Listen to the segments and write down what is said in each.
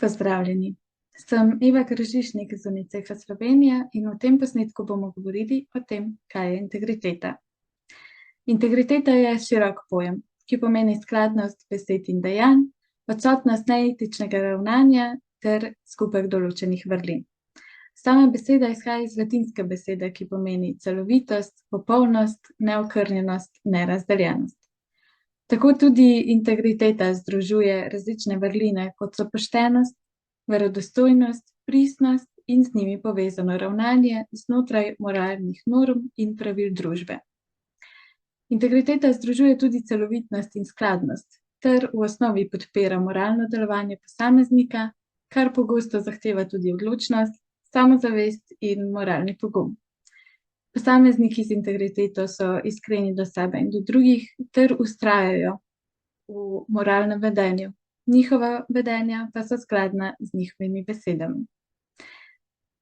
Pozdravljeni. Sem Eva Kržišnik iz UNICEF-a Slovenija in v tem posnetku bomo govorili o tem, kaj je integriteta. Integriteta je širok pojem, ki pomeni skladnost besed in dejanj, odsotnost neetičnega ravnanja ter skupek določenih vrlin. Sama beseda izhaja iz latinske besede, ki pomeni celovitost, popolnost, neokrnjenost, nerazdeljenost. Tako tudi integriteta združuje različne vrline, kot so poštenost, verodostojnost, pristnost in z njimi povezano ravnanje znotraj moralnih norm in pravil družbe. Integriteta združuje tudi celovitnost in skladnost ter v osnovi podpira moralno delovanje posameznika, kar pogosto zahteva tudi odločnost, samozavest in moralni pogum. Posamezniki z integriteto so iskreni do sebe in do drugih ter vztrajajo v moralnem vedenju. Njihova vedenja pa so skladna z njihovimi besedami.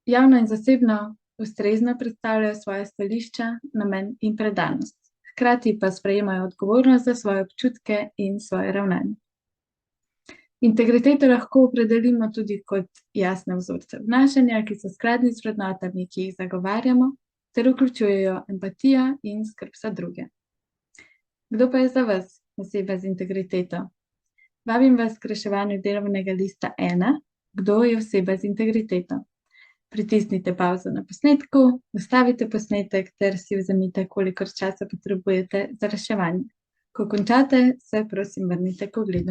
Javno in zasebno ustrezno predstavljajo svoje stališča, namen in predanost. Hkrati pa sprejemajo odgovornost za svoje občutke in svoje ravnanje. Integriteto lahko opredelimo tudi kot jasne vzorce obnašanja, ki so skladni z vrednotami, ki jih zagovarjamo, ter vključujejo empatijo in skrb za druge. Kdo pa je za vas oseba z integriteto? Vabim vas k reševanju delovnega lista 1, kdo je oseba z integriteto. Pritisnite pavzo na posnetku, ustavite posnetek ter si vzemite, kolikor časa potrebujete za reševanje. Ko končate, se prosim vrnite k ogledu.